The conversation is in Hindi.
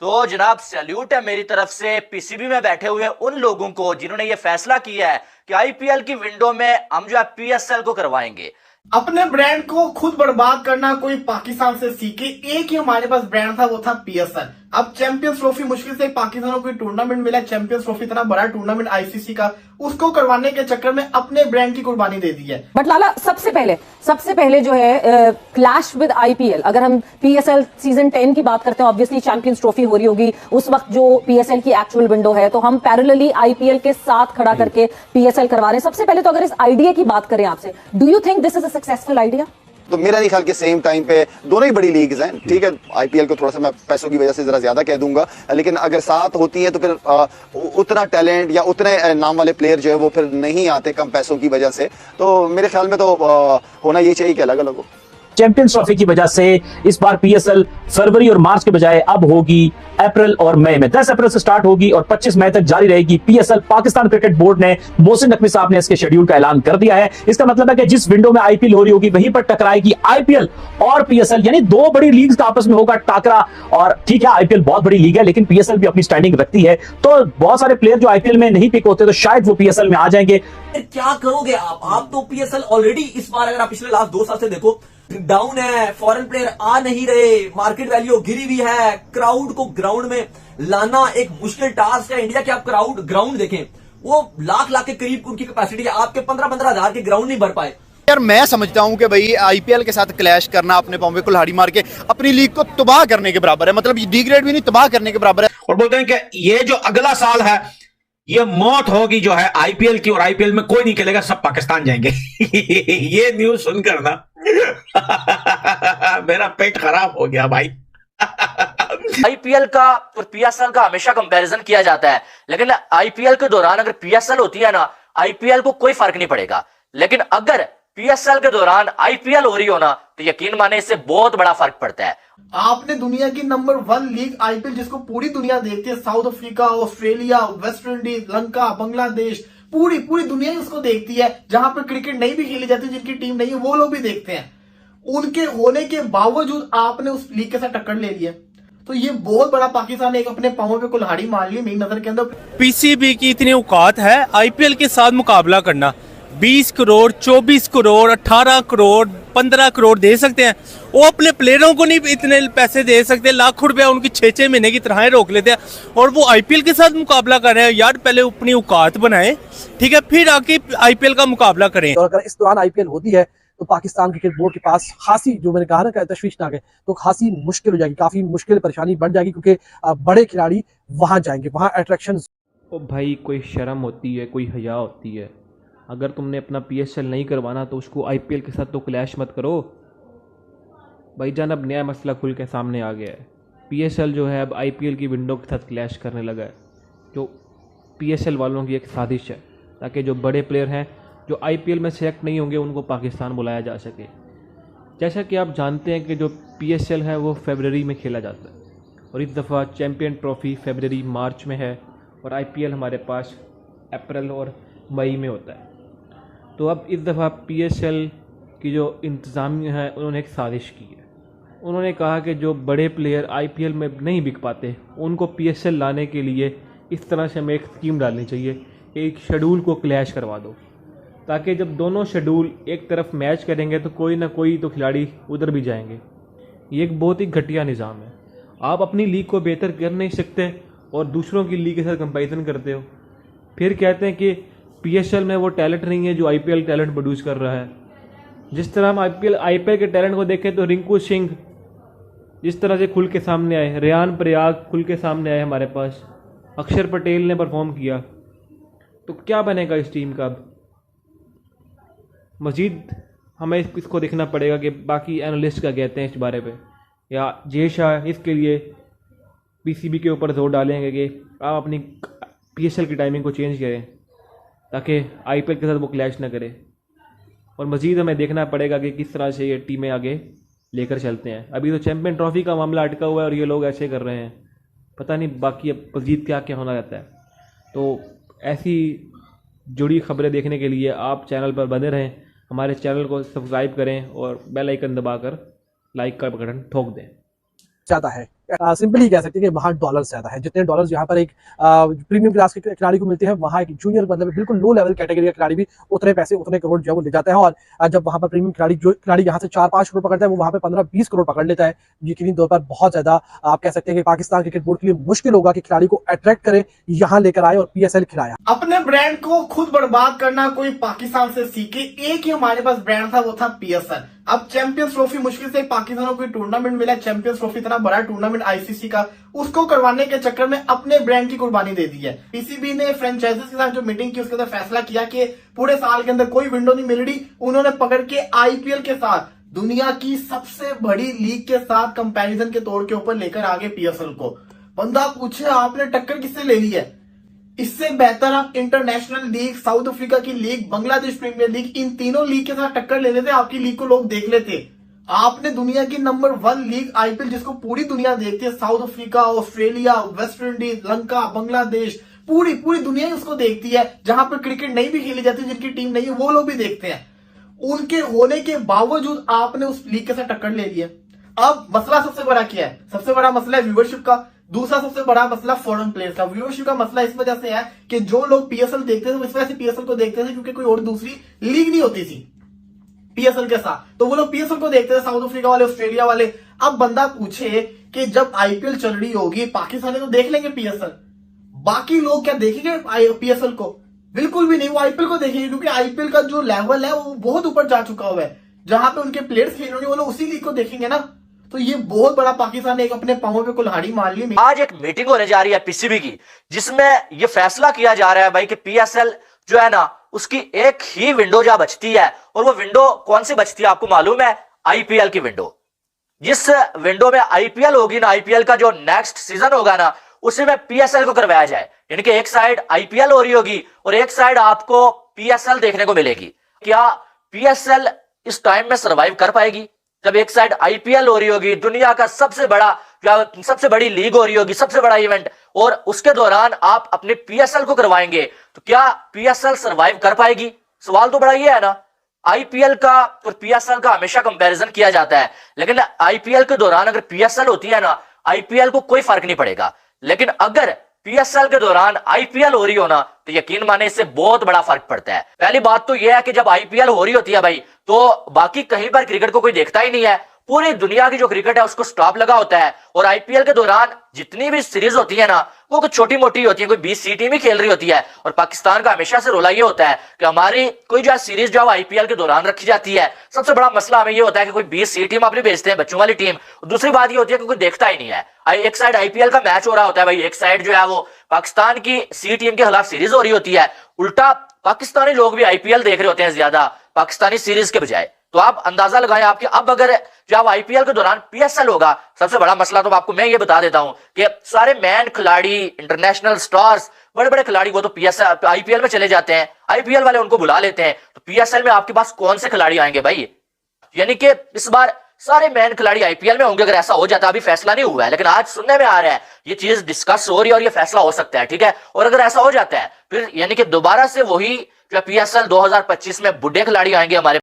तो जनाब सैल्यूट है मेरी तरफ से पीसीबी में बैठे हुए उन लोगों को जिन्होंने ये फैसला किया है कि आईपीएल की विंडो में हम जो है पीएसएल को करवाएंगे। अपने ब्रांड को खुद बर्बाद करना कोई पाकिस्तान से सीखे। एक ही हमारे पास ब्रांड था, वो था पीएसएल। अब चैंपियंस ट्रॉफी मुश्किल से पाकिस्तान को कोई टूर्नामेंट मिला। चैंपियंस ट्रॉफी इतना बड़ा टूर्नामेंट आईसीसी का, उसको करवाने के चक्कर में अपने ब्रांड की कुर्बानी दे दी है। बट लाला सबसे पहले जो है क्लैश विद आईपीएल, अगर हम पीएसएल सीजन 10 की बात करते हैं, ऑब्वियसली चैंपियंस ट्रॉफी हो रही होगी उस वक्त जो पीएसएल की एक्चुअल विंडो है, तो हम पैरेलली आईपीएल के साथ खड़ा करके पीएसएल करवा रहे हैं। सबसे पहले तो अगर इस आइडिया की बात करें आपसे, do you think this is a successful idea? तो मेरा नहीं ख्याल कि सेम टाइम पे दोनों ही बड़ी लीग्स हैं। ठीक है, आईपीएल को थोड़ा सा मैं पैसों की वजह से जरा ज्यादा कह दूंगा, लेकिन अगर साथ होती है तो फिर उतना टैलेंट या उतने नाम वाले प्लेयर जो है वो फिर नहीं आते कम पैसों की वजह से। तो मेरे ख्याल में तो होना ये चाहिए कि अलग अलग हो। चैंपियंस ट्रॉफी की वजह से इस बार पीएसएल फरवरी और मार्च के बजाय अब होगी अप्रैल और मई में। 10 अप्रैल से स्टार्ट होगी और 25 मई तक जारी रहेगी। पीएसएल पाकिस्तान क्रिकेट बोर्ड ने, मोहसिन नकवी साहब ने इसके शेड्यूल का ऐलान कर दिया है। इसका मतलब है कि जिस विंडो में आईपीएल हो रही होगी वहीं पर टकराएगी आईपीएल और पीएसएल, यानी दो बड़ी लीग्स का आपस में होगा टाकरा। और ठीक है, आईपीएल बहुत बड़ी लीग है, लेकिन पीएसएल भी अपनी स्टैंडिंग रखती है, तो बहुत सारे प्लेयर जो आईपीएल में नहीं पिक होते तो शायद वो पीएसएल में आ जाएंगे। क्या करोगे आप तो पीएसएल ऑलरेडी इस बार अगर आप पिछले लास्ट 2 साल से देखो डाउन है, फॉरेन प्लेयर आ नहीं रहे, मार्केट वैल्यू गिरी हुई है, क्राउड को ग्राउंड में लाना एक मुश्किल टास्क है। इंडिया के आप ग्राउंड देखें, वो लाख के करीब उनकी कैपेसिटी है, आपके 15-15 हजार के ग्राउंड नहीं भर पाए। यार मैं समझता हूं कि भाई आईपीएल के साथ क्लैश करना अपने पांव पे कुल्हाड़ी मार के अपनी लीग को तबाह करने के बराबर है। मतलब डिग्रेड भी नहीं, तबाह करने के बराबर है। और बोलते हैं कि ये जो अगला साल है ये मौत होगी जो है आईपीएल की, और आईपीएल में कोई नहीं खेलेगा, सब पाकिस्तान जाएंगे। ये न्यूज सुनकर ना मेरा पेट खराब हो गया भाई। आईपीएल का और पीएसएल का हमेशा कंपैरिजन किया जाता है, लेकिन आईपीएल के दौरान अगर पीएसएल होती है ना, आईपीएल को कोई फर्क नहीं पड़ेगा। लेकिन अगर पीएसएल के दौरान आईपीएल हो रही हो ना, तो यकीन माने इससे बहुत बड़ा फर्क पड़ता है। आपने दुनिया की नंबर 1 लीग आईपीएल, जिसको पूरी दुनिया देखती है, south Africa, Australia, West Indies, Lanka, Bangladesh, पूरी दुनिया ही उसको देखती है। जहां पर क्रिकेट नहीं भी खेली जाती, जिनकी टीम नहीं है, वो लोग भी देखते हैं। उनके होने के बावजूद आपने उस लीग के साथ टक्कर ले लिया, तो ये बहुत बड़ा पाकिस्तान एक अपने पांवों पे कुल्हाड़ी मार ली मेरी नजर के अंदर। पीसीबी की इतनी औकात है आईपीएल के साथ मुकाबला करना। 20 करोड़, 24 करोड़, 18 करोड़, 15 करोड़ दे सकते हैं। वो अपने प्लेयरों को नहीं इतने पैसे दे सकते, लाखों रुपया उनकी 6-6 महीने की तनख्वाहें रोक लेते हैं, और वो आईपीएल के साथ मुकाबला कर रहे हैं। यार पहले अपनी औकात बनाएं, ठीक है, फिर आके आईपीएल का मुकाबला करें। और अगर इस दौरान आईपीएल होती है तो पाकिस्तान क्रिकेट बोर्ड के पास खासी, जो मैंने कहा ना तशवीशनाक है, तो खासी मुश्किल हो जाएगी, काफी मुश्किल परेशानी बढ़ जाएगी, क्योंकि बड़े खिलाड़ी वहां जाएंगे, वहां अट्रैक्शन। ओ भाई, कोई शर्म होती है, कोई हया होती है। अगर तुमने अपना पीएसएल नहीं करवाना तो उसको आईपीएल के साथ तो क्लैश मत करो भाईजान। अब नया मसला खुल के सामने आ गया है। पीएसएल जो है अब आईपीएल की विंडो के साथ क्लैश करने लगा है, जो पीएसएल वालों की एक साजिश है, ताकि जो बड़े प्लेयर हैं जो आईपीएल में सेलेक्ट नहीं होंगे उनको पाकिस्तान बुलाया जा सके। जैसा कि आप जानते हैं कि जो पीएसएल है वो फरवरी में खेला जाता है, और इस दफ़ा चैम्पियन ट्रॉफी फरवरी मार्च में है, और आईपीएल हमारे पास अप्रैल और मई में होता है। तो अब इस दफ़ा पीएसएल की जो इंतज़ामिया है उन्होंने एक साजिश की है। उन्होंने कहा कि जो बड़े प्लेयर आईपीएल में नहीं बिक पाते उनको पीएसएल लाने के लिए इस तरह से हमें एक स्कीम डालनी चाहिए, एक शेड्यूल को क्लैश करवा दो, ताकि जब दोनों शेड्यूल एक तरफ मैच करेंगे तो कोई ना कोई तो खिलाड़ी उधर भी जाएंगे। ये एक बहुत ही घटिया निज़ाम है। आप अपनी लीग को बेहतर कर नहीं सकते और दूसरों की लीग के साथ कंपैरिजन करते हो, फिर कहते हैं कि पीएसएल में वो टैलेंट नहीं है जो आईपीएल टैलेंट प्रोड्यूस कर रहा है। जिस तरह हम आईपीएल के टैलेंट को देखें तो रिंकू सिंह जिस तरह से खुल के सामने आए, रेयान पराग खुल के सामने आए हमारे पास, अक्षर पटेल ने परफॉर्म किया, तो क्या बनेगा इस टीम का? अब मज़ीद हमें इसको देखना पड़ेगा कि बाकी एनालिस्ट क्या कहते हैं इस बारे पे, या जय शाह इसके लिए पीसीबी के ऊपर जोर डालेंगे कि आप अपनी पीएसएल की टाइमिंग को चेंज करें ताकि आईपीएल के साथ वो क्लैश ना करे। और मज़ीद हमें देखना पड़ेगा कि किस तरह से ये टीमें आगे लेकर चलते हैं। अभी तो चैम्पियन ट्रॉफी का मामला अटका हुआ है और ये लोग ऐसे कर रहे हैं, पता नहीं बाकी अब मज़ीद क्या क्या होना रहता है। तो ऐसी जुड़ी खबरें देखने के लिए आप चैनल पर बने रहें, हमारे चैनल को सब्सक्राइब करें और बेल आइकन दबाकर लाइक का बटन ठोक दें। ज़्यादा है सिंपली कह सकते हैं कि वहाँ डॉलर्स ज्यादा है। जितने डॉलर्स यहाँ पर एक प्रीमियम क्लास के खिलाड़ी को मिलते हैं, वहाँ एक जूनियर मतलब बिल्कुल लो लेवल कैटेगरी का खिलाड़ी भी उतने पैसे उतने करोड़ जो वो ले जाता है। और जब वहाँ पर प्रीमियम खिलाड़ी यहाँ से 4-5 करोड़ पकड़ता है, वो वहाँ पे 15-20 करोड़ पकड़ लेता है। यकीनी तौर पर बहुत ज्यादा आप कह सकते हैं कि पाकिस्तान क्रिकेट बोर्ड के लिए मुश्किल होगा कि खिलाड़ी को अट्रैक्ट करे, यहाँ लेकर आए और PSL खिलाया। अपने ब्रांड को खुद बर्बाद करना कोई पाकिस्तान से सीखे। एक ही हमारे पास ब्रांड था, वो था PSL। अब चैंपियंस ट्रॉफी मुश्किल से पाकिस्तान को कोई टूर्नामेंट मिला, चैंपियंस ट्रॉफी इतना बड़ा टूर्नामेंट ICC का, उसको करवाने के चक्कर में अपने ब्रांड की कुर्बानी दे दी है। PCB ने फ्रेंचाइजीज के साथ जो मीटिंग की उसके अंदर फैसला किया कि पूरे साल के अंदर कोई विंडो नहीं मिल रही। उन्होंने पकड़ के IPL के साथ दुनिया की सबसे बड़ी लीग के साथ कंपैरिजन के तौर के ऊपर लेकर आगे PSL को। बंदा पूछे आपने टक्कर किससे ले ली है? इससे बेहतर आप इंटरनेशनल लीग, साउथ अफ्रीका की लीग, बांग्लादेश प्रीमियर लीग, इन तीनों लीग के साथ टक्कर ले लेते, आपकी लीग को लोग देख लेते। आपने दुनिया की नंबर 1 लीग IPL जिसको पूरी दुनिया देखती है, south Africa, Australia, West Indies, Lanka, Bangladesh, पूरी दुनिया ही उसको देखती है। जहां पर क्रिकेट नहीं भी खेली जाती, जिनकी टीम नहीं है, वो लोग भी देखते हैं। उनके होने के बावजूद आपने उस लीग के साथ टक्कर ले ली है। अब मसला सबसे बड़ा क्या है? सबसे बड़ा मसला है व्यूअरशिप का। दूसरा सबसे बड़ा मसला फॉरेन प्लेयर्स का। व्यूअरशिप का मसला इस वजह से है कि जो लोग PSL देखते थे वो इस वजह से PSL को देखते थे क्योंकि कोई और दूसरी लीग नहीं होती थी PSL के साथ, तो वो लोग PSL को देखते थे, साउथ अफ्रीका वाले, ऑस्ट्रेलिया वाले। अब बंदा पूछे कि जब IPL चल रही होगी, पाकिस्तानी तो देख लेंगे PSL, बाकी लोग क्या देखेंगे PSL को? बिल्कुल भी नहीं। वो IPL को देखेंगे क्योंकि IPL का जो लेवल है वो बहुत ऊपर जा चुका हुआ है। जहां पे उनके प्लेयर्स खेल रहे हैं वो लोग उसी लीग को देखेंगे ना। तो ये बहुत बड़ा पाकिस्तान ने एक अपने पांवों पे कुल्हाड़ी मार ली। आज एक मीटिंग होने जा रही है PCB की, जिसमें ये फैसला किया जा रहा है भाई कि PSL जो है ना, उसकी एक ही विंडो जहां बचती है, और वो विंडो कौन सी बचती है आपको मालूम है? IPL की विंडो। जिस विंडो में IPL होगी ना, IPL का जो नेक्स्ट सीजन होगा ना, उसी में PSL को करवाया जाए। यानी कि एक साइड IPL हो रही होगी और एक साइड आपको PSL देखने को मिलेगी। क्या PSL इस टाइम में सर्वाइव कर पाएगी? जब एक साइड IPL हो रही होगी, दुनिया का सबसे बड़ी लीग हो रही होगी, सबसे बड़ा इवेंट, और उसके दौरान आप अपने PSL को करवाएंगे, तो क्या PSL सर्वाइव कर पाएगी? सवाल तो बड़ा ये है ना। IPL का और PSL का हमेशा कंपैरिजन किया जाता है, लेकिन IPL के दौरान अगर PSL होती है ना, IPL को कोई फर्क नहीं पड़ेगा। लेकिन अगर PSL के दौरान IPL हो रही हो ना, तो यकीन माने इससे बहुत बड़ा फर्क पड़ता है। पहली बात तो यह है कि जब IPL हो रही होती है भाई, तो बाकी कहीं पर क्रिकेट को कोई देखता ही नहीं है। पूरी दुनिया की जो क्रिकेट है उसको स्टॉप लगा होता है। और IPL के दौरान जितनी भी सीरीज होती है ना, वो कुछ छोटी मोटी होती है, कोई 20 टीम ही खेल रही होती है। और पाकिस्तान का हमेशा से रोला ये होता है कि हमारी कोई जो सीरीज जो IPL के दौरान रखी जाती है, सबसे बड़ा मसला हमें ये होता है कि कोई 20 टीम अपनी भेजते हैं, बच्चों वाली टीम। दूसरी बात ये होती है कि कोई देखता ही नहीं है। एक साइड IPL का मैच हो रहा होता है भाई, एक साइड जो है वो पाकिस्तान की C टीम के खिलाफ सीरीज हो रही होती है। उल्टा पाकिस्तानी लोग भी IPL देख रहे होते हैं ज्यादा पाकिस्तानी सीरीज के बजाय। तो आप अंदाजा लगाएं आपके, अब अगर जब IPL के दौरान PSL होगा, सबसे बड़ा मसला तो आपको मैं ये बता देता हूं कि सारे मैन खिलाड़ी, इंटरनेशनल स्टार्स, बड़े बड़े खिलाड़ी वो तो IPL में चले जाते हैं, IPL वाले उनको बुला लेते हैं। तो PSL में आपके पास कौन से खिलाड़ी आएंगे भाई? यानी कि इस बार सारे मैन खिलाड़ी IPL में होंगे। अगर ऐसा हो जाता, अभी फैसला नहीं हुआ है, लेकिन आज सुनने में आ रहा है ये चीज डिस्कस हो रही है और ये फैसला हो सकता है, ठीक है। और अगर ऐसा हो जाता है, फिर यानी कि दोबारा से वही PSL 2025 में बुढ़े खिलाड़ी आएंगे हमारे